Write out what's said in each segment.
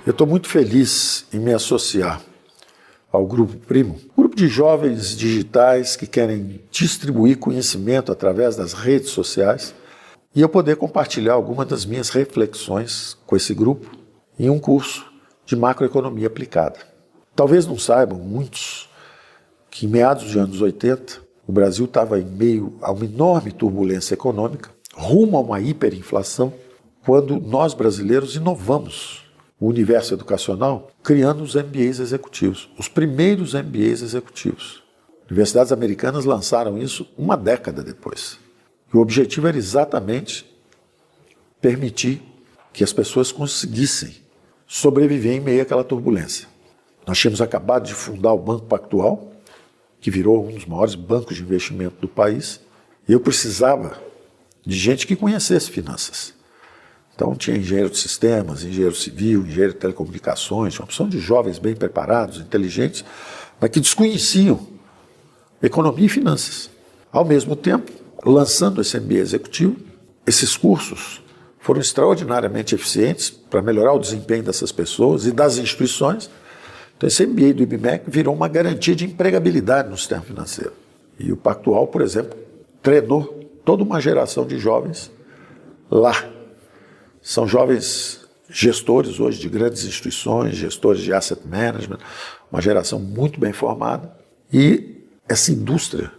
Eu estou muito feliz em me associar ao Grupo Primo, grupo de jovens digitais que querem distribuir conhecimento através das redes sociais, e eu poder compartilhar algumas das minhas reflexões com esse grupo em um curso de macroeconomia aplicada. Talvez não saibam muitos que em meados dos anos 80 o Brasil estava em meio a uma enorme turbulência econômica, rumo a uma hiperinflação, quando nós brasileiros inovamos o universo educacional, criando os MBAs executivos, os primeiros MBAs executivos. Universidades americanas lançaram isso uma década depois. E o objetivo era exatamente permitir que as pessoas conseguissem sobreviver em meio àquela turbulência. Nós tínhamos acabado de fundar o Banco Pactual, que virou um dos maiores bancos de investimento do país, e eu precisava de gente que conhecesse finanças. Então tinha engenheiro de sistemas, engenheiro civil, engenheiro de telecomunicações, uma opção de jovens bem preparados, inteligentes, mas que desconheciam economia e finanças. Ao mesmo tempo, lançando esse MBA executivo, esses cursos foram extraordinariamente eficientes para melhorar o desempenho dessas pessoas e das instituições. Então esse MBA do IBMEC virou uma garantia de empregabilidade no sistema financeiro. E o Pactual, por exemplo, treinou toda uma geração de jovens lá. São jovens gestores hoje de grandes instituições, gestores de asset management, uma geração muito bem formada. E essa indústria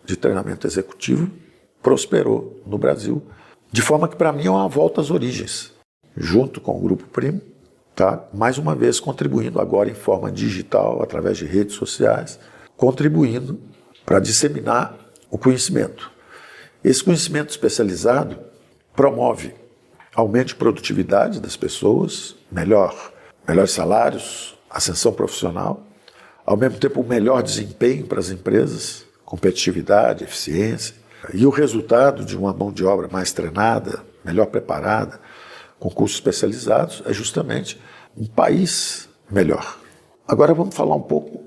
de treinamento executivo prosperou no Brasil, de forma que para mim é uma volta às origens, junto com o Grupo Primo, tá? Mais uma vez contribuindo agora em forma digital, através de redes sociais, contribuindo para disseminar o conhecimento. Esse conhecimento especializado promove aumento de produtividade das pessoas, melhores salários, ascensão profissional, ao mesmo tempo um melhor desempenho para as empresas, competitividade, eficiência, e o resultado de uma mão de obra mais treinada, melhor preparada, com cursos especializados, é justamente um país melhor. Agora vamos falar um pouco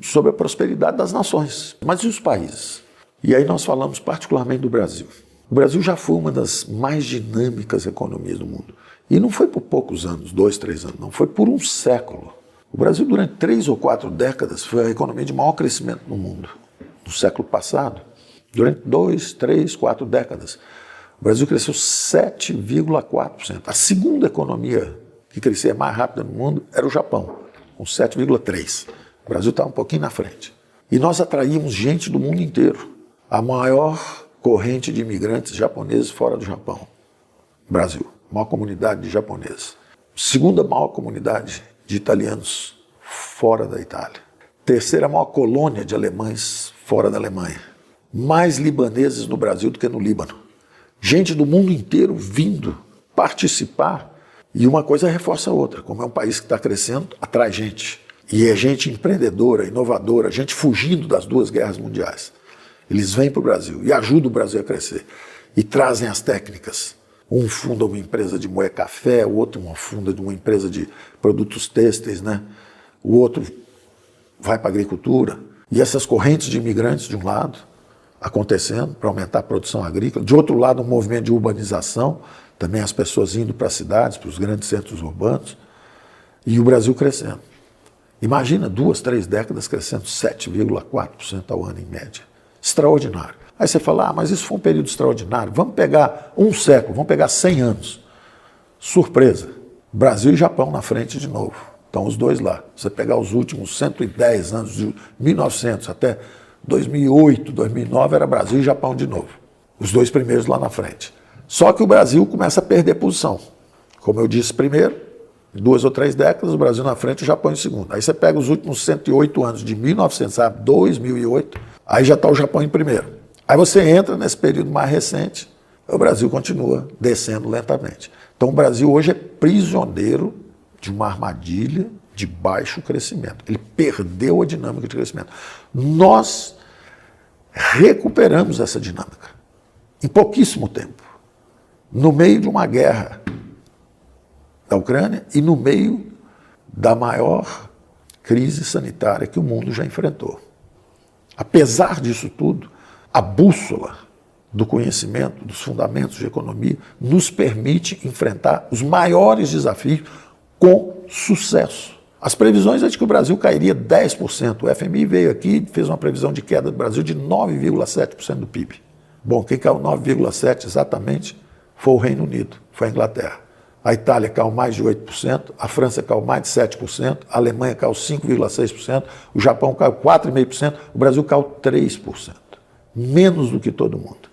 sobre a prosperidade das nações. Mas e os países? E aí nós falamos particularmente do Brasil. O Brasil já foi uma das mais dinâmicas economias do mundo. E não foi por poucos anos, 2, 3 anos, não. Foi por um século. O Brasil, durante 3 ou 4 décadas, foi a economia de maior crescimento no mundo. No século passado, durante 2, 3, 4 décadas, o Brasil cresceu 7,4%. A segunda economia que crescia mais rápida no mundo era o Japão, com 7,3%. O Brasil está um pouquinho na frente. E nós atraímos gente do mundo inteiro. A maior corrente de imigrantes japoneses fora do Japão. Brasil, maior comunidade de japoneses. Segunda maior comunidade de italianos fora da Itália. Terceira maior colônia de alemães fora da Alemanha. Mais libaneses no Brasil do que no Líbano. Gente do mundo inteiro vindo participar. E uma coisa reforça a outra. Como é um país que está crescendo, atrai gente. E é gente empreendedora, inovadora, gente fugindo das 2 guerras mundiais. Eles vêm para o Brasil e ajudam o Brasil a crescer. E trazem as técnicas. Um funda uma empresa de moer café, o outro funda de uma empresa de produtos têxteis, né? O outro vai para a agricultura. E essas correntes de imigrantes, de um lado, acontecendo para aumentar a produção agrícola. De outro lado, um movimento de urbanização, também as pessoas indo para as cidades, para os grandes centros urbanos. E o Brasil crescendo. Imagina 2, 3 décadas crescendo 7,4% ao ano em média. Extraordinário. Aí você fala, mas isso foi um período extraordinário. Vamos pegar um século, vamos pegar 100 anos. Surpresa. Brasil e Japão na frente de novo. Estão os dois lá. Você pegar os últimos 110 anos, de 1900 até 2008, 2009, era Brasil e Japão de novo. Os 2 primeiros lá na frente. Só que o Brasil começa a perder posição. Como eu disse primeiro, em 2 ou 3 décadas, o Brasil na frente e o Japão em segundo. Aí você pega os últimos 108 anos, de 1900 a 2008, aí já está o Japão em primeiro. Aí você entra nesse período mais recente, o Brasil continua descendo lentamente. Então o Brasil hoje é prisioneiro de uma armadilha de baixo crescimento. Ele perdeu a dinâmica de crescimento. Nós recuperamos essa dinâmica em pouquíssimo tempo, no meio de uma guerra da Ucrânia e no meio da maior crise sanitária que o mundo já enfrentou. Apesar disso tudo, a bússola do conhecimento, dos fundamentos de economia, nos permite enfrentar os maiores desafios com sucesso. As previsões é de que o Brasil cairia 10%. O FMI veio aqui e fez uma previsão de queda do Brasil de 9,7% do PIB. Bom, quem caiu 9,7% exatamente foi o Reino Unido, foi a Inglaterra. A Itália caiu mais de 8%, a França caiu mais de 7%, a Alemanha caiu 5,6%, o Japão caiu 4,5%, o Brasil caiu 3%. Menos do que todo mundo,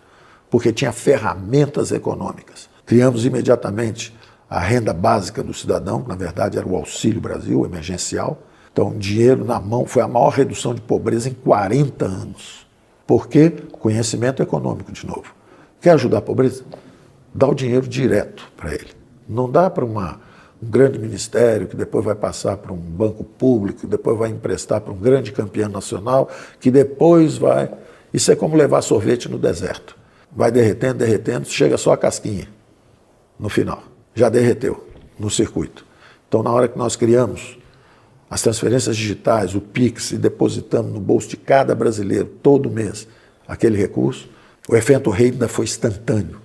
porque tinha ferramentas econômicas. Criamos imediatamente a renda básica do cidadão, que na verdade era o Auxílio Brasil, emergencial. Então, dinheiro na mão, foi a maior redução de pobreza em 40 anos. Por quê? Conhecimento econômico, de novo. Quer ajudar a pobreza? Dá o dinheiro direto para ele. Não dá para um grande ministério, que depois vai passar para um banco público, que depois vai emprestar para um grande campeão nacional, que depois vai... Isso é como levar sorvete no deserto. Vai derretendo, derretendo, chega só a casquinha no final. Já derreteu no circuito. Então, na hora que nós criamos as transferências digitais, o Pix, e depositamos no bolso de cada brasileiro, todo mês, aquele recurso, o efeito renda foi instantâneo.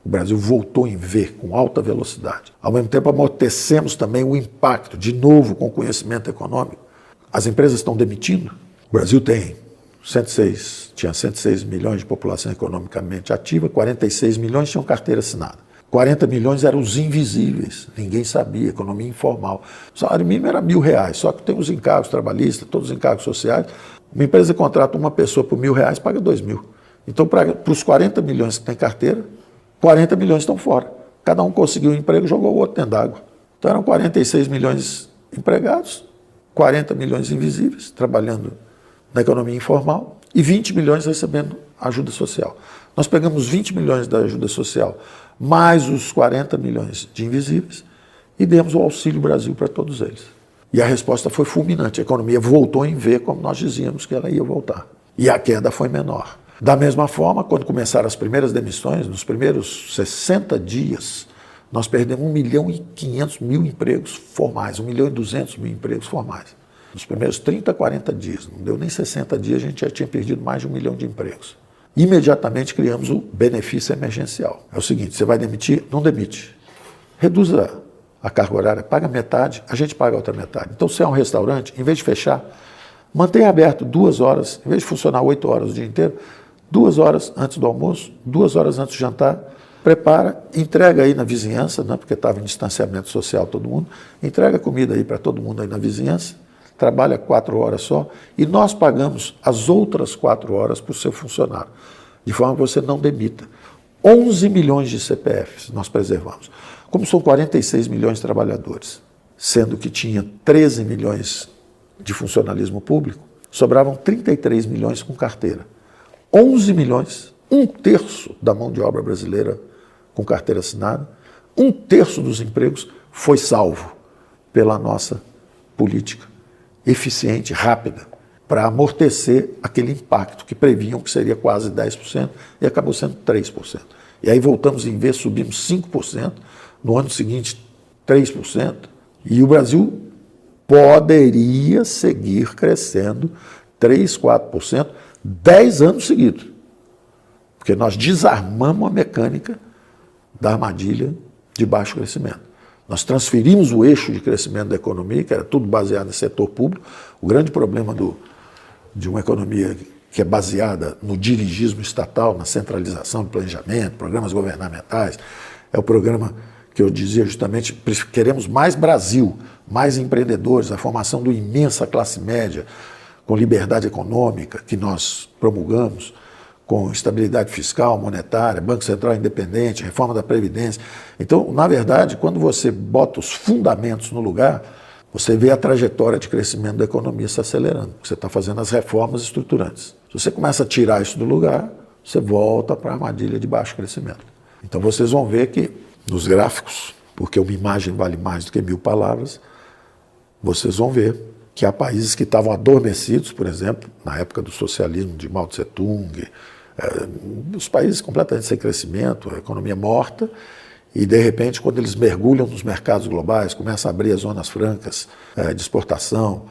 O Brasil voltou em V com alta velocidade. Ao mesmo tempo, amortecemos também o impacto, de novo, com o conhecimento econômico. As empresas estão demitindo. O Brasil tinha 106 milhões de população economicamente ativa, 46 milhões tinham carteira assinada. 40 milhões eram os invisíveis, ninguém sabia, economia informal. O salário mínimo era R$1.000, só que tem os encargos trabalhistas, todos os encargos sociais. Uma empresa contrata uma pessoa por R$1.000, paga R$2.000. Então, para os 40 milhões que tem carteira, 40 milhões estão fora. Cada um conseguiu um emprego e jogou o outro dentro d'água. Então, eram 46 milhões empregados, 40 milhões invisíveis, trabalhando na economia informal, e 20 milhões recebendo ajuda social. Nós pegamos 20 milhões da ajuda social, mais os 40 milhões de invisíveis, e demos o Auxílio Brasil para todos eles. E a resposta foi fulminante. A economia voltou em V, como nós dizíamos que ela ia voltar. E a queda foi menor. Da mesma forma, quando começaram as primeiras demissões, nos primeiros 60 dias, nós perdemos 1.500.000 empregos formais, 1.200.000 empregos formais. Nos primeiros 30, 40 dias, não deu nem 60 dias, a gente já tinha perdido mais de 1 milhão de empregos. Imediatamente criamos o benefício emergencial. É o seguinte, você vai demitir? Não demite. Reduza a carga horária, paga metade, a gente paga a outra metade. Então, se é um restaurante, em vez de fechar, mantenha aberto 2 horas, em vez de funcionar 8 horas o dia inteiro, 2 horas antes do almoço, 2 horas antes do jantar, prepara, entrega aí na vizinhança, né, porque estava em distanciamento social todo mundo, entrega comida aí para todo mundo aí na vizinhança, trabalha 4 horas só, e nós pagamos as outras 4 horas para o seu funcionário, de forma que você não demita. 11 milhões de CPFs nós preservamos. Como são 46 milhões de trabalhadores, sendo que tinha 13 milhões de funcionalismo público, sobravam 33 milhões com carteira. 11 milhões, 1/3 da mão de obra brasileira com carteira assinada, 1/3 dos empregos foi salvo pela nossa política eficiente, rápida, para amortecer aquele impacto que previam que seria quase 10% e acabou sendo 3%. E aí voltamos em vez, subimos 5%, no ano seguinte 3%, e o Brasil poderia seguir crescendo 3%, 4%, 10 anos seguidos. Porque nós desarmamos a mecânica da armadilha de baixo crescimento. Nós transferimos o eixo de crescimento da economia, que era tudo baseado no setor público. O grande problema de uma economia que é baseada no dirigismo estatal, na centralização do planejamento, programas governamentais, é o programa que eu dizia justamente, queremos mais Brasil, mais empreendedores, a formação de uma imensa classe média, com liberdade econômica, que nós promulgamos, com estabilidade fiscal, monetária, Banco Central independente, reforma da Previdência. Então, na verdade, quando você bota os fundamentos no lugar, você vê a trajetória de crescimento da economia se acelerando. Você está fazendo as reformas estruturantes. Se você começa a tirar isso do lugar, você volta para a armadilha de baixo crescimento. Então, vocês vão ver que, nos gráficos, porque uma imagem vale mais do que 1000 palavras, vocês vão ver que há países que estavam adormecidos, por exemplo, na época do socialismo de Mao Tse-tung, os países completamente sem crescimento, a economia morta, e de repente, quando eles mergulham nos mercados globais, começam a abrir as zonas francas de exportação,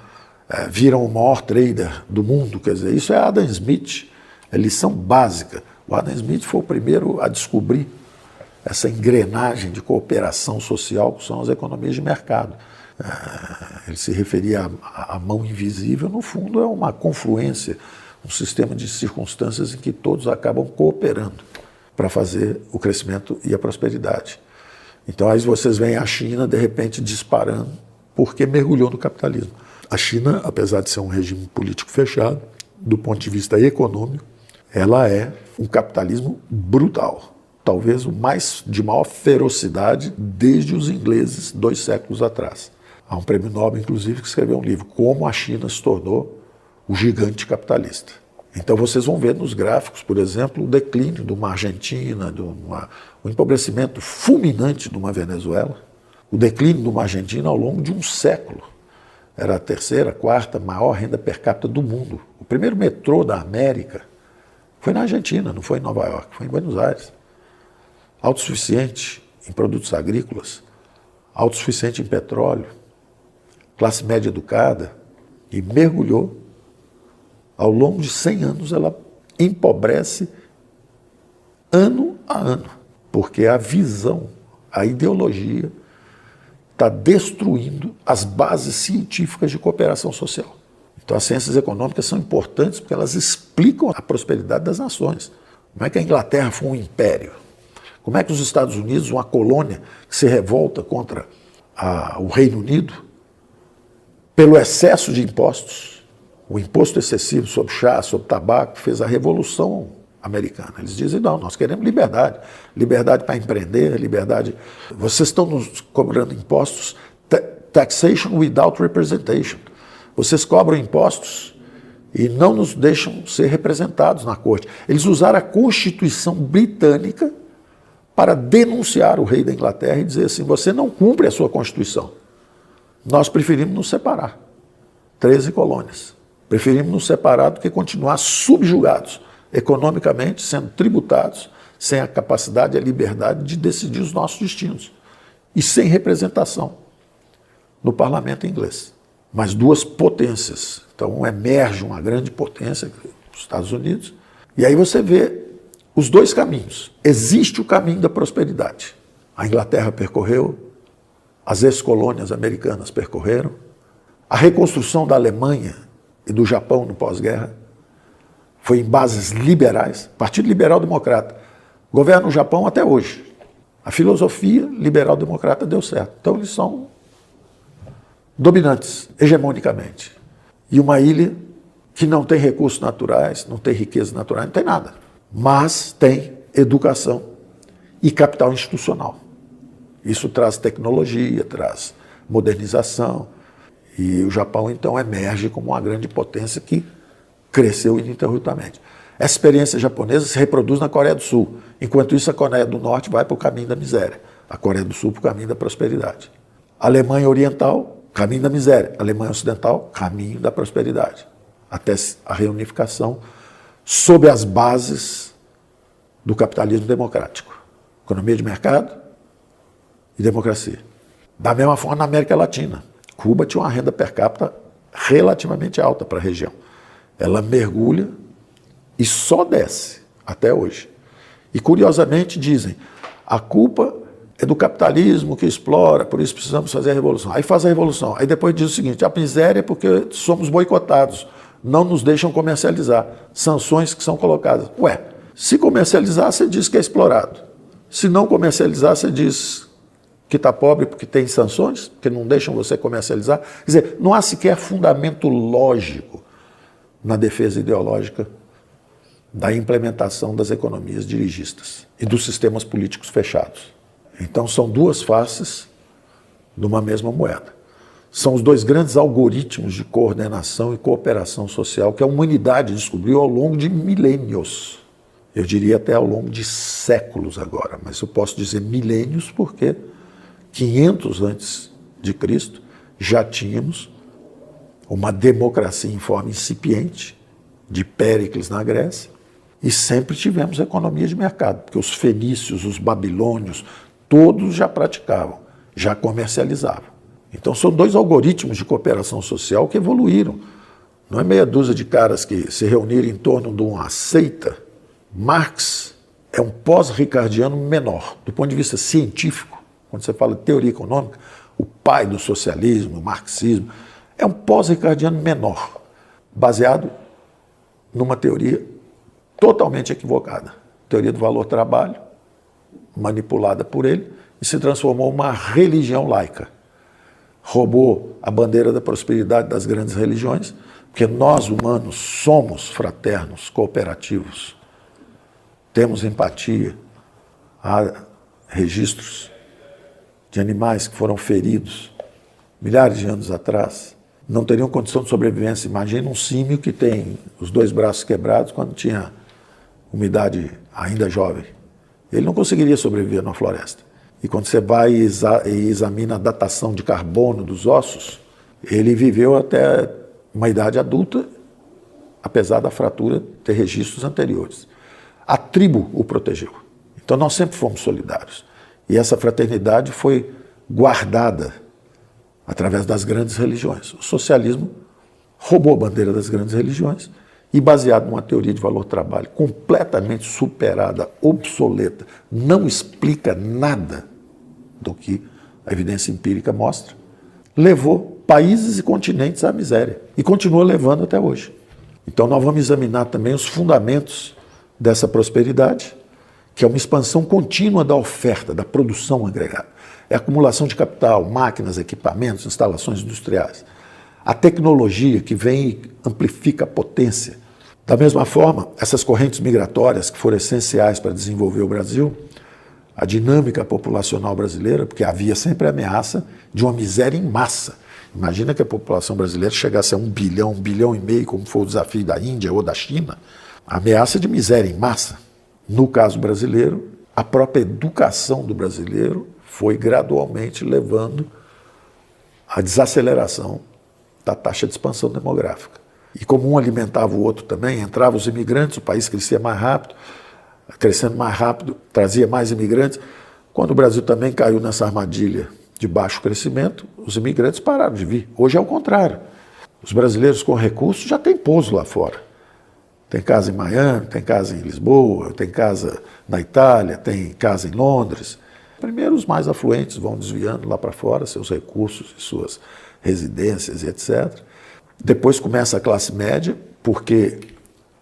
viram o maior trader do mundo, quer dizer, isso é Adam Smith, é lição básica. O Adam Smith foi o primeiro a descobrir essa engrenagem de cooperação social que são as economias de mercado. Ele se referia à mão invisível, no fundo é uma confluência, um sistema de circunstâncias em que todos acabam cooperando para fazer o crescimento e a prosperidade. Então aí vocês veem a China de repente disparando porque mergulhou no capitalismo. A China, apesar de ser um regime político fechado, do ponto de vista econômico, ela é um capitalismo brutal. Talvez o de maior ferocidade desde os ingleses 2 séculos atrás. Há um prêmio Nobel, inclusive, que escreveu um livro, Como a China se tornou o gigante capitalista. Então vocês vão ver nos gráficos, por exemplo, o declínio de uma Argentina, o empobrecimento fulminante de uma Venezuela, o declínio de uma Argentina ao longo de um século. Era a 3ª, 4ª maior renda per capita do mundo. O primeiro metrô da América foi na Argentina, não foi em Nova York, foi em Buenos Aires. Autossuficiente em produtos agrícolas, autossuficiente em petróleo, classe média educada, e mergulhou. Ao longo de 100 anos ela empobrece ano a ano, porque a visão, a ideologia está destruindo as bases científicas de cooperação social. Então as ciências econômicas são importantes porque elas explicam a prosperidade das nações. Como é que a Inglaterra foi um império? Como é que os Estados Unidos, uma colônia que se revolta contra o Reino Unido pelo excesso de impostos, o imposto excessivo sobre chá, sobre tabaco, fez a Revolução Americana. Eles dizem, não, nós queremos liberdade. Liberdade para empreender, liberdade... Vocês estão nos cobrando impostos, taxation without representation. Vocês cobram impostos e não nos deixam ser representados na corte. Eles usaram a Constituição Britânica para denunciar o rei da Inglaterra e dizer assim, você não cumpre a sua Constituição. Nós preferimos nos separar. 13 colônias. Preferimos nos separar do que continuar subjugados, economicamente, sendo tributados, sem a capacidade e a liberdade de decidir os nossos destinos. E sem representação no parlamento inglês. Mas 2 potências. Então emerge uma grande potência, os Estados Unidos, e aí você vê os 2 caminhos. Existe o caminho da prosperidade. A Inglaterra percorreu, as ex-colônias americanas percorreram, a reconstrução da Alemanha e do Japão no pós-guerra foi em bases liberais, Partido Liberal Democrata, governa o Japão até hoje. A filosofia liberal-democrata deu certo. Então eles são dominantes, hegemonicamente. E uma ilha que não tem recursos naturais, não tem riqueza natural, não tem nada. Mas tem educação e capital institucional. Isso traz tecnologia, traz modernização. E o Japão, então, emerge como uma grande potência que cresceu ininterruptamente. Essa experiência japonesa se reproduz na Coreia do Sul. Enquanto isso, a Coreia do Norte vai para o caminho da miséria. A Coreia do Sul para o caminho da prosperidade. A Alemanha Oriental, caminho da miséria. A Alemanha Ocidental, caminho da prosperidade. Até a reunificação sob as bases do capitalismo democrático. Economia de mercado e democracia. Da mesma forma na América Latina. Cuba tinha uma renda per capita relativamente alta para a região. Ela mergulha e só desce até hoje. E curiosamente dizem, a culpa é do capitalismo que explora, por isso precisamos fazer a revolução. Aí faz a revolução. Aí depois diz o seguinte, a miséria é porque somos boicotados, não nos deixam comercializar. Sanções que são colocadas. Ué, se comercializar, você diz que é explorado. Se não comercializar, você diz que está pobre porque tem sanções, porque não deixam você comercializar. Quer dizer, não há sequer fundamento lógico na defesa ideológica da implementação das economias dirigistas e dos sistemas políticos fechados. Então são 2 faces de uma mesma moeda. São os 2 grandes algoritmos de coordenação e cooperação social que a humanidade descobriu ao longo de milênios. Eu diria até ao longo de séculos agora, mas eu posso dizer milênios porque 500 antes de Cristo já tínhamos uma democracia em forma incipiente, de Péricles na Grécia, e sempre tivemos economia de mercado, porque os fenícios, os babilônios, todos já praticavam, já comercializavam. Então são 2 algoritmos de cooperação social que evoluíram. Não é meia dúzia de caras que se reuniram em torno de uma seita. Marx é um pós-ricardiano menor. Do ponto de vista científico, quando você fala de teoria econômica, o pai do socialismo, o marxismo, é um pós-ricardiano menor, baseado numa teoria totalmente equivocada. Teoria do valor-trabalho, manipulada por ele, e se transformou numa religião laica. Roubou a bandeira da prosperidade das grandes religiões, porque nós, humanos, somos fraternos, cooperativos, temos empatia. Há registros de animais que foram feridos milhares de anos atrás, não teriam condição de sobrevivência. Imagina um símio que tem os 2 braços quebrados quando tinha umidade ainda jovem. Ele não conseguiria sobreviver na floresta. E quando você vai e examina a datação de carbono dos ossos, ele viveu até uma idade adulta, apesar da fratura ter registros anteriores. A tribo o protegeu. Então nós sempre fomos solidários. E essa fraternidade foi guardada através das grandes religiões. O socialismo roubou a bandeira das grandes religiões e, baseado numa teoria de valor-trabalho completamente superada, obsoleta, não explica nada do que a evidência empírica mostra, levou países e continentes à miséria e continua levando até hoje. Então nós vamos examinar também os fundamentos dessa prosperidade, que é uma expansão contínua da oferta, da produção agregada. É a acumulação de capital, máquinas, equipamentos, instalações industriais. A tecnologia que vem e amplifica a potência. Da mesma forma, essas correntes migratórias que foram essenciais para desenvolver o Brasil, a dinâmica populacional brasileira, porque havia sempre a ameaça de uma miséria em massa. Imagina que a população brasileira chegasse a 1 bilhão, 1,5 bilhão, como foi o desafio da Índia ou da China, a ameaça de miséria em massa. No caso brasileiro, a própria educação do brasileiro foi gradualmente levando à desaceleração da taxa de expansão demográfica. E como um alimentava o outro também, entravam os imigrantes, o país crescia mais rápido, crescendo mais rápido, trazia mais imigrantes. Quando o Brasil também caiu nessa armadilha de baixo crescimento, os imigrantes pararam de vir. Hoje é o contrário. Os brasileiros com recursos já têm pouso lá fora. Tem casa em Miami, tem casa em Lisboa, tem casa na Itália, tem casa em Londres. Primeiro os mais afluentes vão desviando lá para fora seus recursos e suas residências e etc. Depois começa a classe média, porque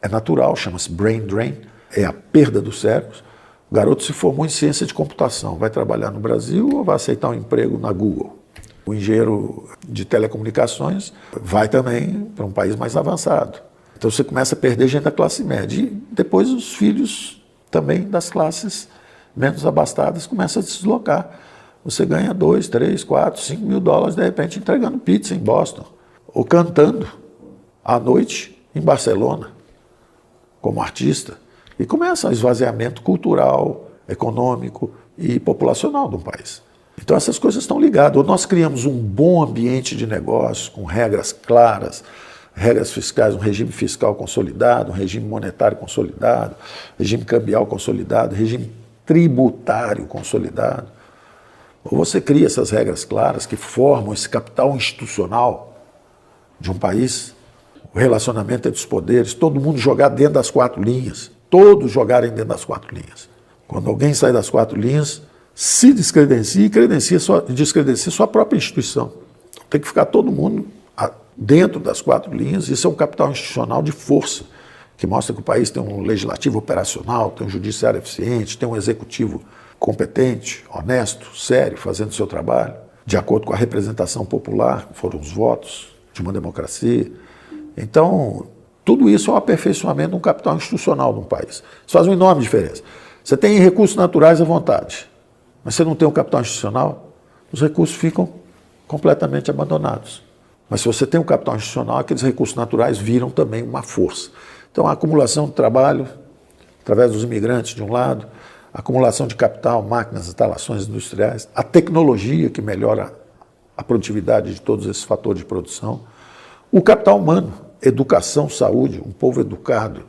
é natural, chama-se brain drain, é a perda dos cérebros. O garoto se formou em ciência de computação, vai trabalhar no Brasil ou vai aceitar um emprego na Google? O engenheiro de telecomunicações vai também para um país mais avançado. Então você começa a perder gente da classe média. E depois os filhos também das classes menos abastadas começam a se deslocar. Você ganha 2, 3, 4, 5 mil dólares de repente entregando pizza em Boston. Ou cantando à noite em Barcelona, como artista. E começa um esvaziamento cultural, econômico e populacional do país. Então essas coisas estão ligadas. Ou nós criamos um bom ambiente de negócio, com regras claras, regras fiscais, um regime fiscal consolidado, um regime monetário consolidado, regime cambial consolidado, regime tributário consolidado. Ou você cria essas regras claras que formam esse capital institucional de um país, o relacionamento entre os poderes, todo mundo jogar dentro das 4 linhas, todos jogarem dentro das 4 linhas. Quando alguém sai das 4 linhas, se descredencia e descredencia sua própria instituição. Tem que ficar todo mundo dentro das 4 linhas. Isso é um capital institucional de força, que mostra que o país tem um legislativo operacional, tem um judiciário eficiente, tem um executivo competente, honesto, sério, fazendo o seu trabalho, de acordo com a representação popular, que foram os votos de uma democracia. Então, tudo isso é um aperfeiçoamento de um capital institucional de um país. Isso faz uma enorme diferença. Você tem recursos naturais à vontade, mas você não tem um capital institucional, os recursos ficam completamente abandonados. Mas se você tem um capital institucional, aqueles recursos naturais viram também uma força. Então, a acumulação de trabalho, através dos imigrantes de um lado, a acumulação de capital, máquinas, instalações industriais, a tecnologia que melhora a produtividade de todos esses fatores de produção, o capital humano, educação, saúde, um povo educado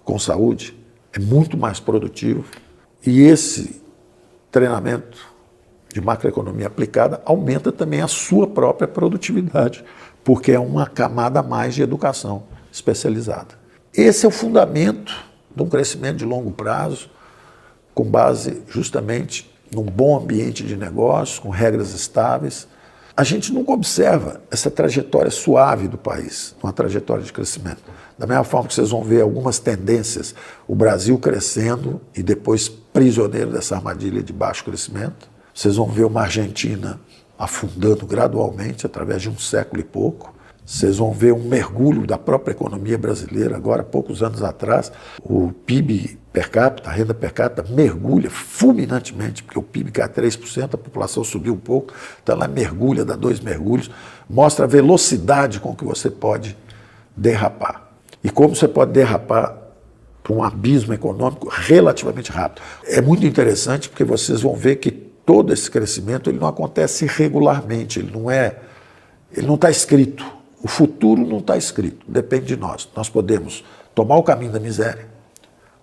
com saúde é muito mais produtivo e esse treinamento de macroeconomia aplicada aumenta também a sua própria produtividade, porque é uma camada a mais de educação especializada. Esse é o fundamento de um crescimento de longo prazo, com base justamente num bom ambiente de negócio, com regras estáveis. A gente nunca observa essa trajetória suave do país, uma trajetória de crescimento. Da mesma forma que vocês vão ver algumas tendências, o Brasil crescendo e depois prisioneiro dessa armadilha de baixo crescimento. Vocês vão ver uma Argentina afundando gradualmente através de um século e pouco. Vocês vão ver um mergulho da própria economia brasileira. Agora, poucos anos atrás, o PIB per capita, a renda per capita, mergulha fulminantemente, porque o PIB cai 3%, a população subiu um pouco, então ela mergulha, dá 2 mergulhos, mostra a velocidade com que você pode derrapar. E como você pode derrapar para um abismo econômico relativamente rápido. É muito interessante porque vocês vão ver que todo esse crescimento ele não acontece regularmente, ele não está escrito. O futuro não está escrito, depende de nós. Nós podemos tomar o caminho da miséria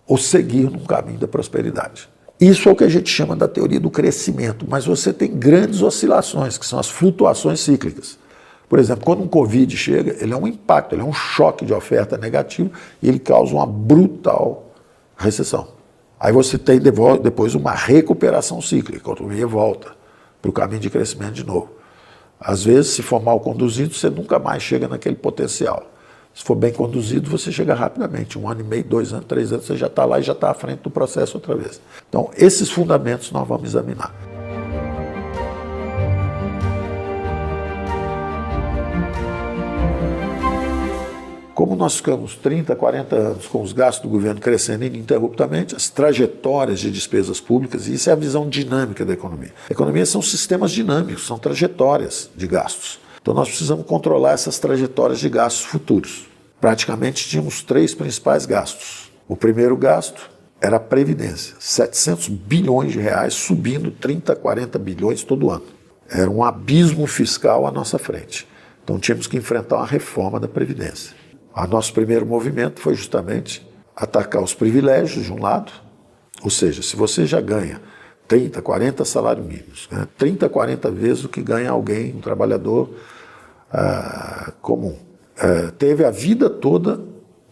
ou seguir num caminho da prosperidade. Isso é o que a gente chama da teoria do crescimento, mas você tem grandes oscilações, que são as flutuações cíclicas. Por exemplo, quando um Covid chega, ele é um impacto, ele é um choque de oferta negativo e ele causa uma brutal recessão. Aí você tem depois uma recuperação cíclica, a economia volta para o caminho de crescimento de novo. Às vezes, se for mal conduzido, você nunca mais chega naquele potencial. Se for bem conduzido, você chega rapidamente. 1 ano e meio, 2 anos, 3 anos, você já está lá e já está à frente do processo outra vez. Então, esses fundamentos nós vamos examinar. Como nós ficamos 30, 40 anos com os gastos do governo crescendo ininterruptamente, as trajetórias de despesas públicas, e isso é a visão dinâmica da economia. A economia são sistemas dinâmicos, são trajetórias de gastos. Então nós precisamos controlar essas trajetórias de gastos futuros. Praticamente tínhamos 3 principais gastos. O primeiro gasto era a Previdência, 700 bilhões de reais, subindo 30, 40 bilhões todo ano. Era um abismo fiscal à nossa frente. Então tínhamos que enfrentar uma reforma da Previdência. O nosso primeiro movimento foi justamente atacar os privilégios de um lado, ou seja, se você já ganha 30, 40 salários mínimos, 30, 40 vezes o que ganha alguém, um trabalhador comum. Teve a vida toda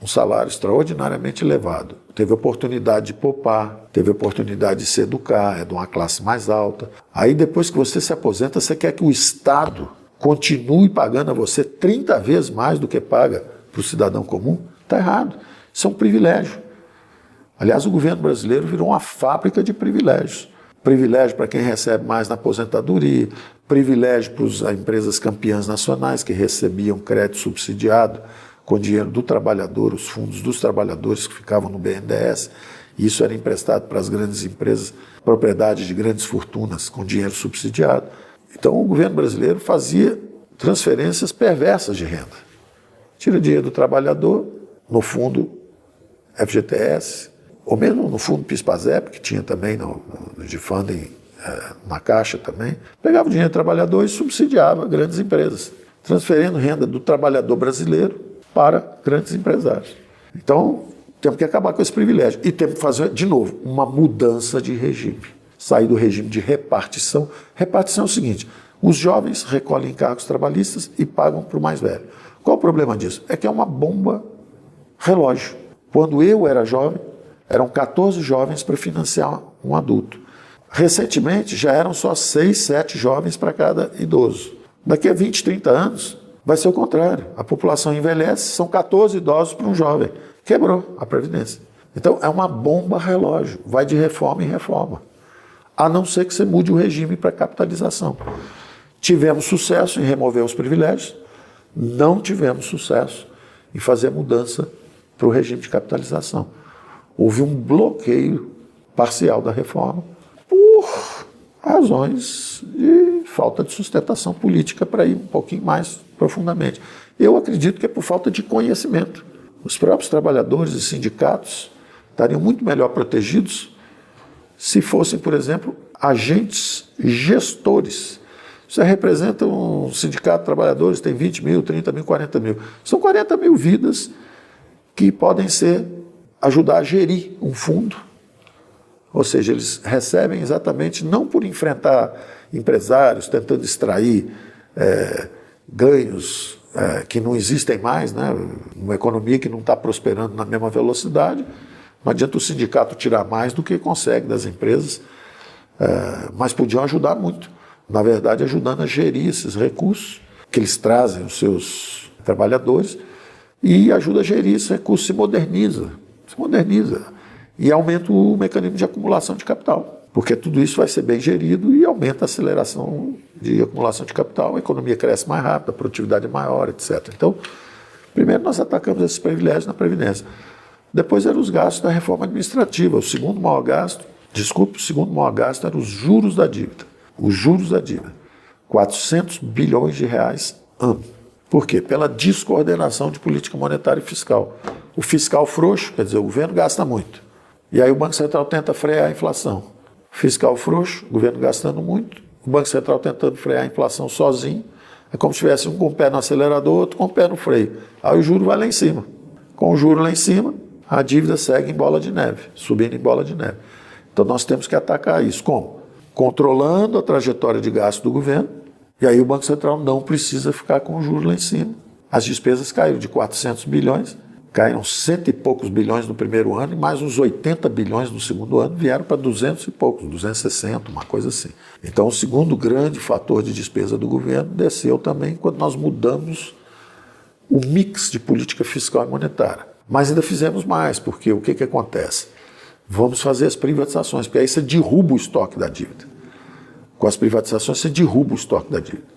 um salário extraordinariamente elevado, teve oportunidade de poupar, teve oportunidade de se educar, é de uma classe mais alta. Aí depois que você se aposenta, você quer que o Estado continue pagando a você 30 vezes mais do que paga para o cidadão comum? Está errado. Isso é um privilégio. Aliás, o governo brasileiro virou uma fábrica de privilégios. Privilégio para quem recebe mais na aposentadoria, privilégio para as empresas campeãs nacionais que recebiam crédito subsidiado com dinheiro do trabalhador, os fundos dos trabalhadores que ficavam no BNDES. E isso era emprestado para as grandes empresas, propriedade de grandes fortunas com dinheiro subsidiado. Então o governo brasileiro fazia transferências perversas de renda. Tira dinheiro do trabalhador, no fundo FGTS, ou mesmo no fundo PIS/PASEP, que tinha também de funding na Caixa também, pegava o dinheiro do trabalhador e subsidiava grandes empresas, transferindo renda do trabalhador brasileiro para grandes empresários. Então, temos que acabar com esse privilégio e temos que fazer, de novo, uma mudança de regime. Sair do regime de repartição. Repartição é o seguinte, os jovens recolhem encargos trabalhistas e pagam para o mais velho. Qual o problema disso? É que é uma bomba relógio. Quando eu era jovem, eram 14 jovens para financiar um adulto. Recentemente, já eram só 6, 7 jovens para cada idoso. Daqui a 20, 30 anos, vai ser o contrário. A população envelhece, são 14 idosos para um jovem. Quebrou a Previdência. Então, é uma bomba relógio. Vai de reforma em reforma. A não ser que você mude o regime para capitalização. Tivemos sucesso em remover os privilégios, não tivemos sucesso em fazer mudança para o regime de capitalização. Houve um bloqueio parcial da reforma por razões de falta de sustentação política, para ir um pouquinho mais profundamente. Eu acredito que é por falta de conhecimento. Os próprios trabalhadores e sindicatos estariam muito melhor protegidos se fossem, por exemplo, agentes gestores. Você representa um sindicato de trabalhadores, tem 20 mil, 30 mil, 40 mil. São 40 mil vidas que podem ajudar a gerir um fundo. Ou seja, eles recebem exatamente não por enfrentar empresários tentando extrair ganhos que não existem mais, né? Uma economia que não está prosperando na mesma velocidade, Não adianta o sindicato tirar mais do que consegue das empresas, mas podiam ajudar muito. Na verdade, ajudando a gerir esses recursos que eles trazem os seus trabalhadores e ajuda a gerir esse recurso, se moderniza e aumenta o mecanismo de acumulação de capital, porque tudo isso vai ser bem gerido e aumenta a aceleração de acumulação de capital, a economia cresce mais rápido, a produtividade é maior, etc. Então, primeiro nós atacamos esses privilégios na Previdência. Depois eram os gastos da reforma administrativa. O segundo maior gasto eram os juros da dívida. Os juros da dívida. 400 bilhões de reais ano. Por quê? Pela descoordenação de política monetária e fiscal. O fiscal frouxo, quer dizer, o governo gasta muito. E aí o Banco Central tenta frear a inflação. Fiscal frouxo, o governo gastando muito, o Banco Central tentando frear a inflação sozinho. É como se tivesse um com o pé no acelerador, outro com o pé no freio. Aí o juro vai lá em cima. Com o juro lá em cima, a dívida segue em bola de neve, subindo em bola de neve. Então nós temos que atacar isso. Como? Controlando a trajetória de gasto do governo, e aí o Banco Central não precisa ficar com o juro lá em cima. As despesas caíram de 400 bilhões, caíram 100 e poucos bilhões no primeiro ano, e mais uns 80 bilhões no segundo ano, vieram para 200 e poucos, 260, uma coisa assim. Então o segundo grande fator de despesa do governo desceu também quando nós mudamos o mix de política fiscal e monetária. Mas ainda fizemos mais, porque o que acontece? Vamos fazer as privatizações, porque aí você derruba o estoque da dívida. Com as privatizações você derruba o estoque da dívida.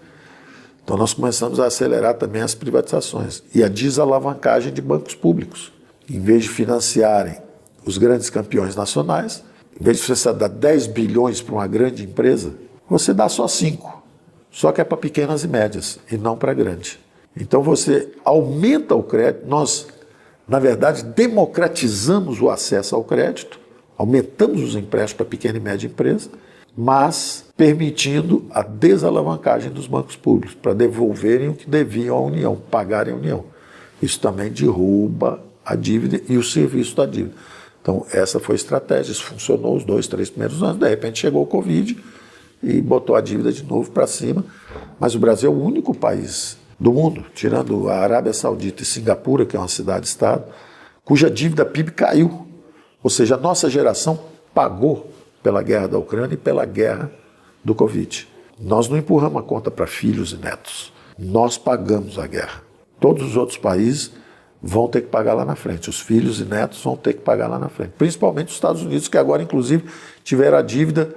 Então nós começamos a acelerar também as privatizações e a desalavancagem de bancos públicos. Em vez de financiarem os grandes campeões nacionais, em vez de você dar 10 bilhões para uma grande empresa, você dá só 5. Só que é para pequenas e médias e não para grande. Então você aumenta o crédito, nós, na verdade, democratizamos o acesso ao crédito, aumentamos os empréstimos para pequena e média empresa, mas permitindo a desalavancagem dos bancos públicos, para devolverem o que deviam à União, pagarem à União. Isso também derruba a dívida e o serviço da dívida. Então, essa foi a estratégia, isso funcionou os 2, 3 primeiros anos, de repente chegou o Covid e botou a dívida de novo para cima, mas o Brasil é o único país do mundo, tirando a Arábia Saudita e Singapura, que é uma cidade-estado, cuja dívida PIB caiu. Ou seja, a nossa geração pagou pela guerra da Ucrânia e pela guerra do Covid. Nós não empurramos a conta para filhos e netos. Nós pagamos a guerra. Todos os outros países vão ter que pagar lá na frente. Os filhos e netos vão ter que pagar lá na frente. Principalmente os Estados Unidos, que agora, inclusive, tiveram a dívida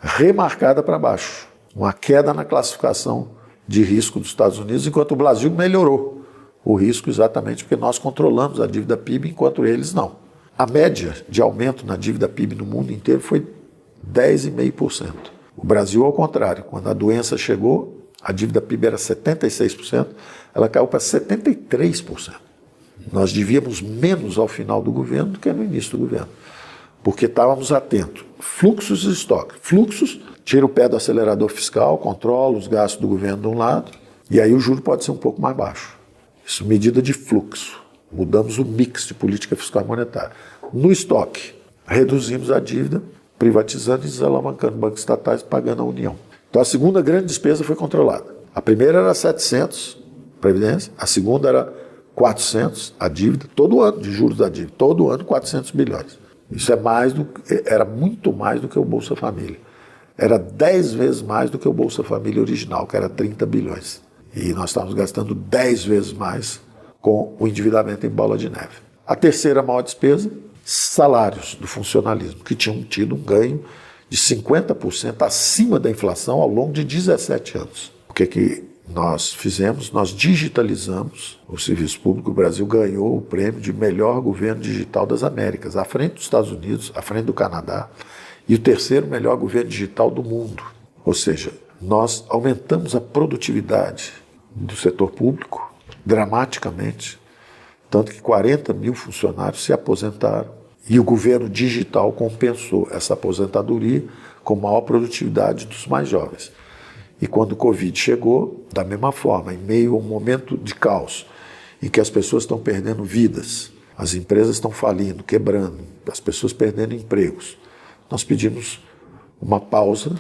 remarcada para baixo. Uma queda na classificação de risco dos Estados Unidos, enquanto o Brasil melhorou o risco exatamente porque nós controlamos a dívida PIB, enquanto eles não. A média de aumento na dívida PIB no mundo inteiro foi 10,5%. O Brasil, ao contrário, quando a doença chegou, a dívida PIB era 76%, ela caiu para 73%. Nós devíamos menos ao final do governo do que no início do governo, porque estávamos atentos. Fluxos e estoque. Fluxos, tira o pé do acelerador fiscal, controla os gastos do governo de um lado, e aí o juro pode ser um pouco mais baixo. Isso medida de fluxo. Mudamos o mix de política fiscal e monetária. No estoque, reduzimos a dívida, privatizando e desalavancando bancos estatais, pagando a União. Então a segunda grande despesa foi controlada. A primeira era 700, Previdência, a segunda era 400, a dívida, todo ano de juros da dívida, todo ano 400 bilhões. Isso era muito mais do que o Bolsa Família. Era 10 vezes mais do que o Bolsa Família original, que era 30 bilhões. E nós estávamos gastando 10 vezes mais com o endividamento em bola de neve. A terceira maior despesa, salários do funcionalismo, que tinham tido um ganho de 50% acima da inflação ao longo de 17 anos. O que nós fizemos? Nós digitalizamos o serviço público. O Brasil ganhou o prêmio de melhor governo digital das Américas, à frente dos Estados Unidos, à frente do Canadá, e o terceiro melhor governo digital do mundo. Ou seja, nós aumentamos a produtividade do setor público dramaticamente, tanto que 40 mil funcionários se aposentaram e o governo digital compensou essa aposentadoria com maior produtividade dos mais jovens. E quando o Covid chegou, da mesma forma, em meio a um momento de caos, em que as pessoas estão perdendo vidas, as empresas estão falindo, quebrando, as pessoas perdendo empregos, nós pedimos uma pausa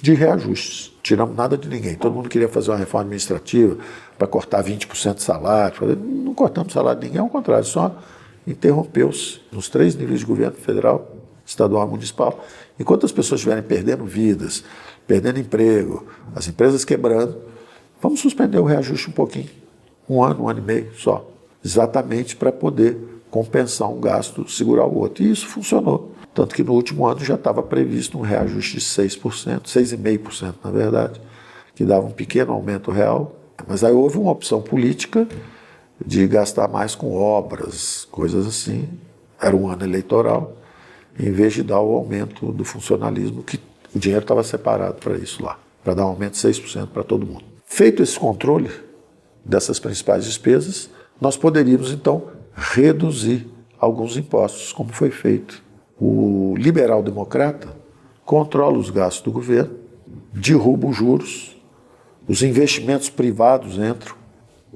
de reajustes. Tiramos nada de ninguém. Todo mundo queria fazer uma reforma administrativa para cortar 20% de salário. Não cortamos salário de ninguém, ao contrário, só interrompeu-se nos 3 níveis de governo, federal, estadual e municipal. Enquanto as pessoas estiverem perdendo vidas, perdendo emprego, as empresas quebrando, vamos suspender o reajuste um pouquinho, 1 ano, 1 ano e meio só, exatamente para poder compensar um gasto, segurar o outro. E isso funcionou. Tanto que no último ano já estava previsto um reajuste de 6%, 6,5% na verdade, que dava um pequeno aumento real. Mas aí houve uma opção política de gastar mais com obras, coisas assim. Era um ano eleitoral, em vez de dar o aumento do funcionalismo, que o dinheiro estava separado para isso lá, para dar um aumento de 6% para todo mundo. Feito esse controle dessas principais despesas, nós poderíamos então reduzir alguns impostos, como foi feito. O liberal-democrata controla os gastos do governo, derruba os juros, os investimentos privados entram,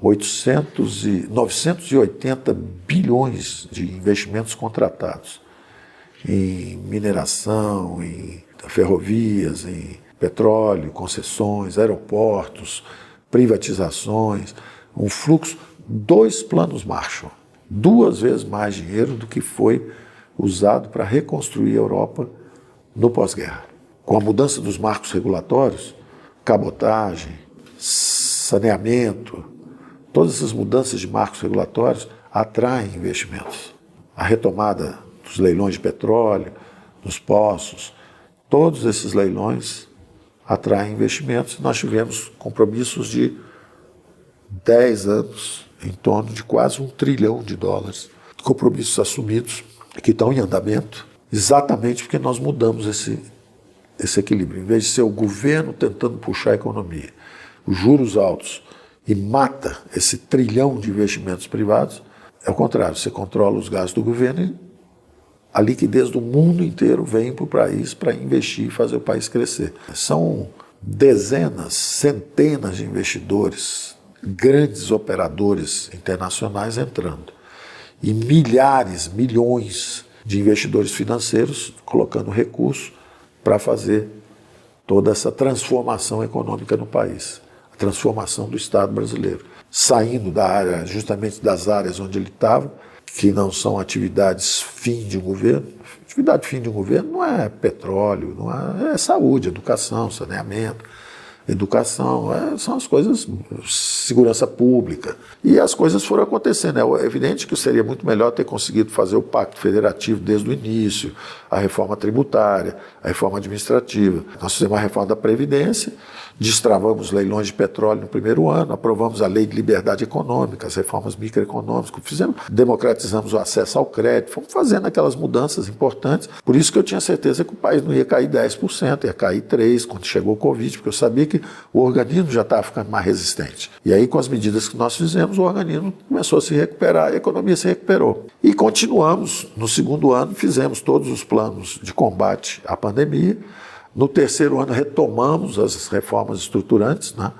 980 bilhões de investimentos contratados em mineração, em ferrovias, em petróleo, concessões, aeroportos, privatizações, um fluxo, 2 planos Marshall, 2 vezes mais dinheiro do que foi usado para reconstruir a Europa no pós-guerra. Com a mudança dos marcos regulatórios, cabotagem, saneamento, todas essas mudanças de marcos regulatórios atraem investimentos. A retomada dos leilões de petróleo, dos poços, todos esses leilões atraem investimentos. Nós tivemos compromissos de 10 anos, em torno de quase $1 trilhão, compromissos assumidos que estão em andamento, exatamente porque nós mudamos esse equilíbrio. Em vez de ser o governo tentando puxar a economia, os juros altos, e mata esse $1 trilhão de investimentos privados, é o contrário, você controla os gastos do governo e a liquidez do mundo inteiro vem para o país para investir e fazer o país crescer. São dezenas, centenas de investidores, grandes operadores internacionais entrando. E milhares, milhões de investidores financeiros colocando recursos para fazer toda essa transformação econômica no país, a transformação do Estado brasileiro, saindo da área, justamente das áreas onde ele estava, que não são atividades fim de um governo. Atividade fim de um governo não é petróleo, é saúde, educação, saneamento, são as coisas, segurança pública. E as coisas foram acontecendo. É evidente que seria muito melhor ter conseguido fazer o pacto federativo desde o início, a reforma tributária, a reforma administrativa. Nós fizemos a reforma da Previdência, destravamos leilões de petróleo no primeiro ano, aprovamos a lei de liberdade econômica, as reformas microeconômicas, democratizamos o acesso ao crédito, fomos fazendo aquelas mudanças importantes. Por isso que eu tinha certeza que o país não ia cair 10%, ia cair 3% quando chegou o Covid, porque eu sabia que o organismo já estava ficando mais resistente. E aí, com as medidas que nós fizemos, o organismo começou a se recuperar, a economia se recuperou. E continuamos, no segundo ano, fizemos todos os planos de combate à pandemia. No terceiro ano, retomamos as reformas estruturantes, né?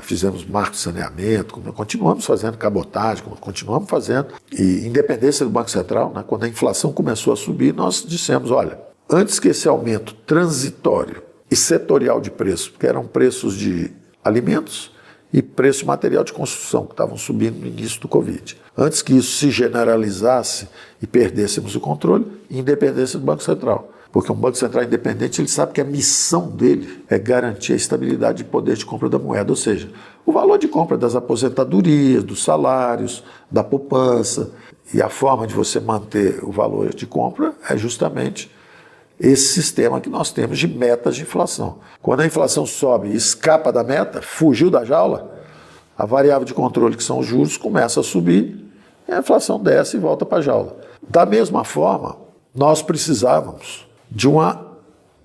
Fizemos marco de saneamento, continuamos fazendo cabotagem, continuamos fazendo. E independência do Banco Central, né? Quando a inflação começou a subir, nós dissemos, olha, antes que esse aumento transitório e setorial de preço, que eram preços de alimentos e preço de material de construção, que estavam subindo no início do Covid. Antes que isso se generalizasse e perdêssemos o controle, independência do Banco Central. Porque um Banco Central independente, ele sabe que a missão dele é garantir a estabilidade de poder de compra da moeda, ou seja, o valor de compra das aposentadorias, dos salários, da poupança, e a forma de você manter o valor de compra é justamente esse sistema que nós temos de metas de inflação. Quando a inflação sobe e escapa da meta, fugiu da jaula, a variável de controle, que são os juros, começa a subir e a inflação desce e volta para a jaula. Da mesma forma, nós precisávamos de uma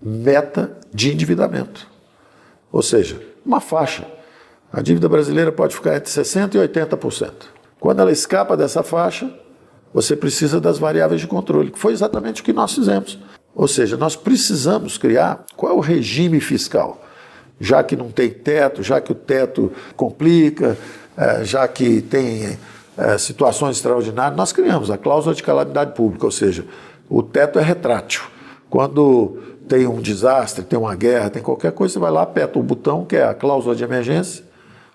meta de endividamento, ou seja, uma faixa. A dívida brasileira pode ficar entre 60% e 80%. Quando ela escapa dessa faixa, você precisa das variáveis de controle, que foi exatamente o que nós fizemos. Ou seja, nós precisamos criar qual é o regime fiscal, já que não tem teto, já que o teto complica, já que tem situações extraordinárias, nós criamos a cláusula de calamidade pública, ou seja, o teto é retrátil. Quando tem um desastre, tem uma guerra, tem qualquer coisa, você vai lá, aperta o botão, que é a cláusula de emergência,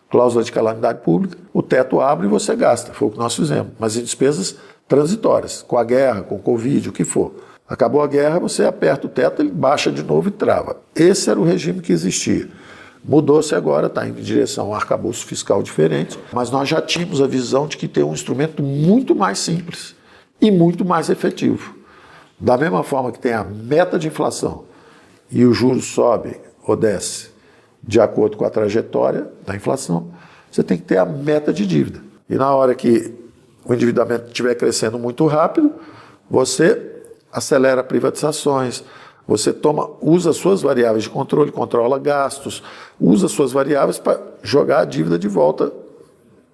cláusula de calamidade pública, o teto abre e você gasta. Foi o que nós fizemos. Mas as despesas transitórias, com a guerra, com o Covid, o que for. Acabou a guerra, você aperta o teto, ele baixa de novo e trava. Esse era o regime que existia. Mudou-se agora, está indo em direção a um arcabouço fiscal diferente, mas nós já tínhamos a visão de que tem um instrumento muito mais simples e muito mais efetivo. Da mesma forma que tem a meta de inflação e o juros sobe ou desce de acordo com a trajetória da inflação, você tem que ter a meta de dívida. E na hora que o endividamento estiver crescendo muito rápido, você acelera privatizações, você usa suas variáveis de controle, controla gastos, usa suas variáveis para jogar a dívida de volta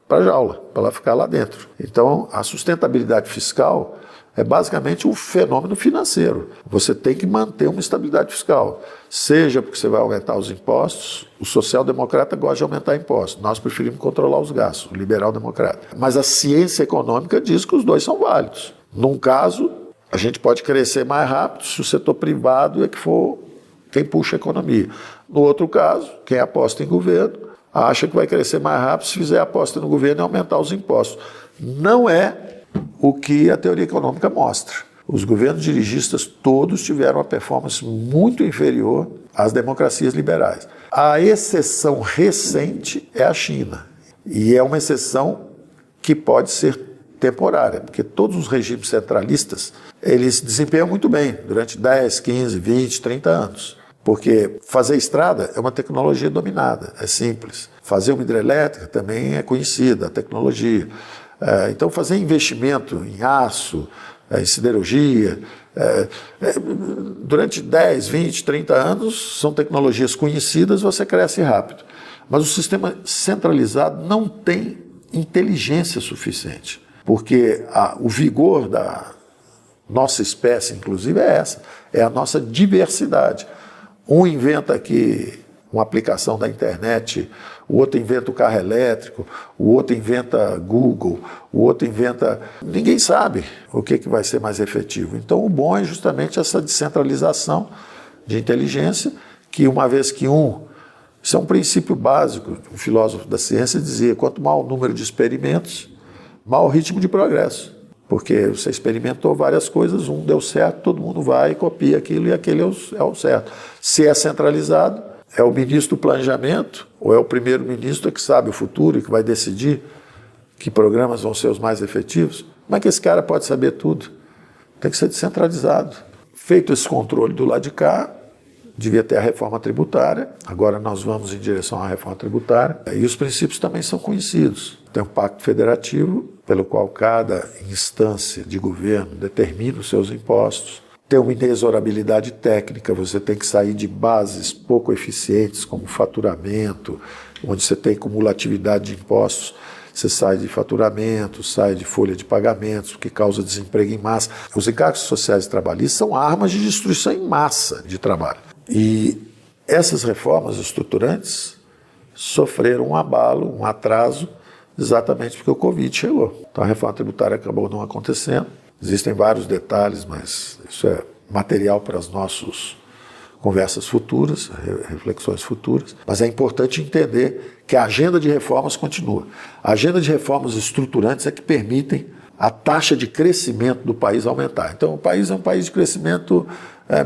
para a jaula, para ela ficar lá dentro. Então, a sustentabilidade fiscal é basicamente um fenômeno financeiro. Você tem que manter uma estabilidade fiscal, seja porque você vai aumentar os impostos, o social-democrata gosta de aumentar impostos, nós preferimos controlar os gastos, o liberal-democrata. Mas a ciência econômica diz que os dois são válidos. Num caso, a gente pode crescer mais rápido se o setor privado é que for quem puxa a economia. No outro caso, quem aposta em governo acha que vai crescer mais rápido se fizer aposta no governo e aumentar os impostos. Não é o que a teoria econômica mostra. Os governos dirigistas todos tiveram uma performance muito inferior às democracias liberais. A exceção recente é a China. E é uma exceção que pode ser temporária, porque todos os regimes centralistas, eles desempenham muito bem durante 10, 15, 20, 30 anos. Porque fazer estrada é uma tecnologia dominada, é simples. Fazer uma hidrelétrica também é conhecida, a tecnologia. Então, fazer investimento em aço, em siderurgia, durante 10, 20, 30 anos, são tecnologias conhecidas, você cresce rápido. Mas o sistema centralizado não tem inteligência suficiente, porque o vigor da nossa espécie, inclusive, é essa, é a nossa diversidade. Um inventa aqui uma aplicação da internet, o outro inventa o carro elétrico, o outro inventa Google, o outro inventa... Ninguém sabe o que vai ser mais efetivo. Então, o bom é justamente essa descentralização de inteligência, que uma vez que isso é um princípio básico, o filósofo da ciência dizia, quanto maior o número de experimentos, maior o ritmo de progresso. Porque você experimentou várias coisas, um deu certo, todo mundo vai e copia aquilo e aquele é o certo. Se é centralizado, é o ministro do planejamento ou é o primeiro-ministro que sabe o futuro e que vai decidir que programas vão ser os mais efetivos? Como é que esse cara pode saber tudo? Tem que ser descentralizado. Feito esse controle do lado de cá, devia ter a reforma tributária. Agora nós vamos em direção à reforma tributária. E os princípios também são conhecidos. Tem um pacto federativo, pelo qual cada instância de governo determina os seus impostos. Tem uma inexorabilidade técnica, você tem que sair de bases pouco eficientes, como faturamento, onde você tem cumulatividade de impostos. Você sai de faturamento, sai de folha de pagamentos, o que causa desemprego em massa. Os encargos sociais e trabalhistas são armas de destruição em massa de trabalho. E essas reformas estruturantes sofreram um abalo, um atraso, exatamente porque o Covid chegou. Então a reforma tributária acabou não acontecendo. Existem vários detalhes, mas isso é material para as nossas conversas futuras, reflexões futuras. Mas é importante entender que a agenda de reformas continua. A agenda de reformas estruturantes é que permitem a taxa de crescimento do país aumentar. Então o país é um país de crescimento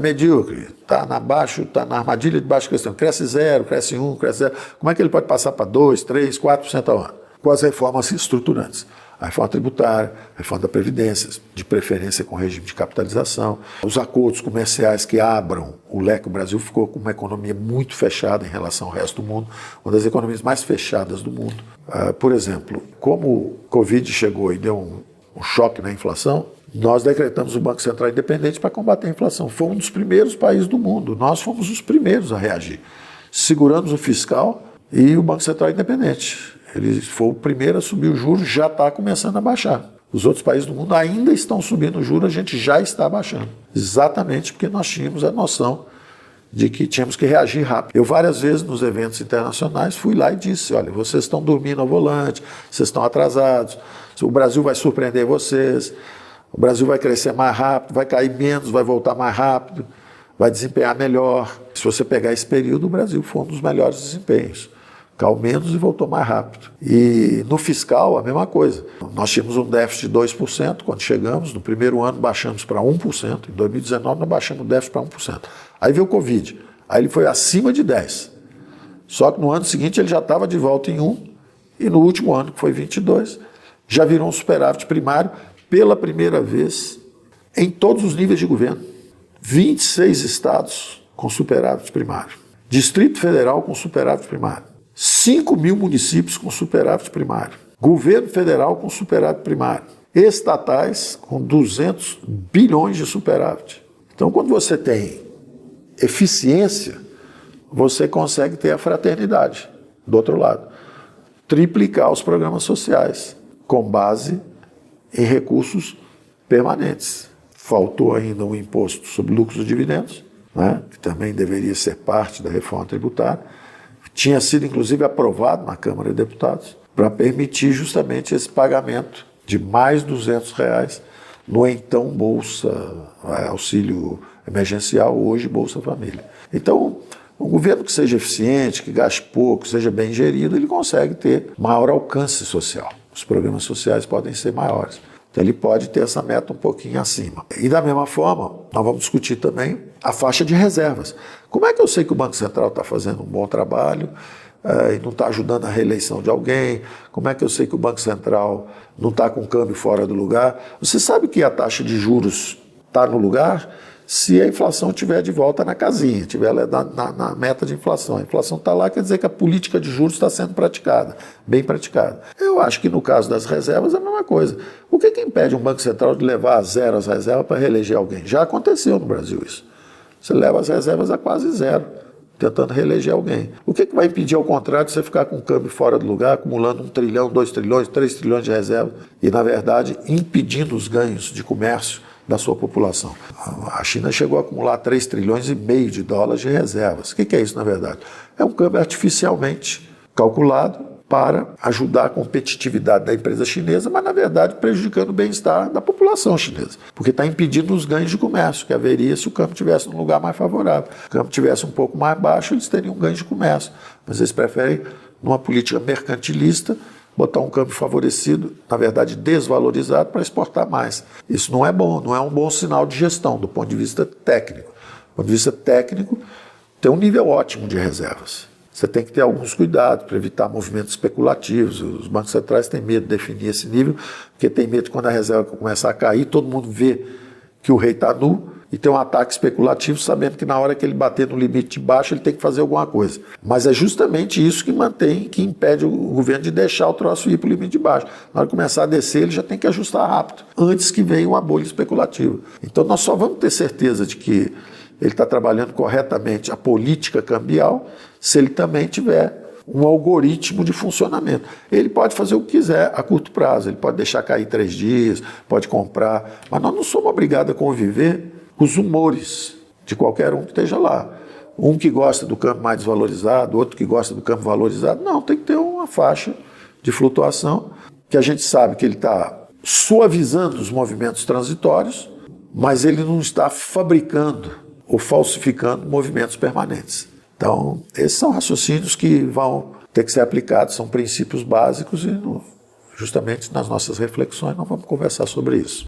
medíocre, está na armadilha de baixo crescimento, cresce 0, cresce 1, cresce 0. Como é que ele pode passar para 2, 3, 4% ao ano? Com as reformas estruturantes. A reforma tributária, a reforma da Previdência, de preferência com regime de capitalização, os acordos comerciais que abram o leque. O Brasil ficou com uma economia muito fechada em relação ao resto do mundo, uma das economias mais fechadas do mundo. Por exemplo, como o Covid chegou e deu um choque na inflação, nós decretamos o Banco Central independente para combater a inflação. Foi um dos primeiros países do mundo, nós fomos os primeiros a reagir. Seguramos o fiscal e o Banco Central independente. Ele foi o primeiro a subir o juros, já está começando a baixar. Os outros países do mundo ainda estão subindo o juros, a gente já está baixando. Exatamente porque nós tínhamos a noção de que tínhamos que reagir rápido. Eu várias vezes nos eventos internacionais fui lá e disse, olha, vocês estão dormindo ao volante, vocês estão atrasados, o Brasil vai surpreender vocês, o Brasil vai crescer mais rápido, vai cair menos, vai voltar mais rápido, vai desempenhar melhor. Se você pegar esse período, o Brasil foi um dos melhores desempenhos. caiu menos e voltou mais rápido. E no fiscal, a mesma coisa. Nós tínhamos um déficit de 2% quando chegamos, no primeiro ano baixamos para 1%, em 2019 nós baixamos o déficit para 1%. Aí veio o Covid, aí ele foi acima de 10%. Só que no ano seguinte ele já estava de volta em 1%, e no último ano, que foi 22%, já virou um superávit primário pela primeira vez em todos os níveis de governo. 26 estados com superávit primário. Distrito Federal com superávit primário. 5 mil municípios com superávit primário. Governo federal com superávit primário. Estatais com 200 bilhões de superávit. Então, quando você tem eficiência, você consegue ter a fraternidade do outro lado. Triplicar os programas sociais com base em recursos permanentes. Faltou ainda um imposto sobre lucros e dividendos, né, que também deveria ser parte da reforma tributária. Tinha sido, inclusive, aprovado na Câmara de Deputados para permitir justamente esse pagamento de mais R$200 no então auxílio emergencial, hoje Bolsa Família. Então, um governo que seja eficiente, que gaste pouco, seja bem gerido, ele consegue ter maior alcance social. Os programas sociais podem ser maiores. Então ele pode ter essa meta um pouquinho acima. E da mesma forma, nós vamos discutir também a faixa de reservas. Como é que eu sei que o Banco Central está fazendo um bom trabalho e não está ajudando a reeleição de alguém? Como é que eu sei que o Banco Central não está com o câmbio fora do lugar? Você sabe que a taxa de juros está no lugar se a inflação estiver de volta na casinha, estiver na meta de inflação. A inflação está lá, quer dizer que a política de juros está sendo praticada, bem praticada. Eu acho que no caso das reservas é a mesma coisa. O que impede um Banco Central de levar a zero as reservas para reeleger alguém? Já aconteceu no Brasil isso. Você leva as reservas a quase zero, tentando reeleger alguém. O que vai impedir, ao contrário, de você ficar com o câmbio fora do lugar, acumulando 1 trilhão, 2 trilhões, 3 trilhões de reservas e, na verdade, impedindo os ganhos de comércio da sua população? A China chegou a acumular 3 trilhões e meio de dólares de reservas. O que é isso, na verdade? É um câmbio artificialmente calculado para ajudar a competitividade da empresa chinesa, mas, na verdade, prejudicando o bem-estar da população chinesa, porque está impedindo os ganhos de comércio, que haveria se o câmbio estivesse num lugar mais favorável. Se o câmbio estivesse um pouco mais baixo, eles teriam ganhos de comércio, mas eles preferem, numa política mercantilista, botar um câmbio favorecido, na verdade desvalorizado, para exportar mais. Isso não é bom, não é um bom sinal de gestão do ponto de vista técnico. Do ponto de vista técnico, tem um nível ótimo de reservas. Você tem que ter alguns cuidados para evitar movimentos especulativos. Os bancos centrais têm medo de definir esse nível, porque tem medo que quando a reserva começar a cair, todo mundo vê que o rei está nu e tem um ataque especulativo, sabendo que na hora que ele bater no limite de baixo, ele tem que fazer alguma coisa. Mas é justamente isso que impede o governo de deixar o troço ir para o limite de baixo. Na hora de começar a descer, ele já tem que ajustar rápido, antes que venha uma bolha especulativa. Então nós só vamos ter certeza de que ele está trabalhando corretamente a política cambial se ele também tiver um algoritmo de funcionamento. Ele pode fazer o que quiser a curto prazo, ele pode deixar cair 3 dias, pode comprar, mas nós não somos obrigados a conviver com os humores de qualquer um que esteja lá. Um que gosta do câmbio mais desvalorizado, outro que gosta do câmbio valorizado. Não, tem que ter uma faixa de flutuação que a gente sabe que ele está suavizando os movimentos transitórios, mas ele não está fabricando ou falsificando movimentos permanentes. Então, esses são raciocínios que vão ter que ser aplicados, são princípios básicos e justamente nas nossas reflexões nós vamos conversar sobre isso.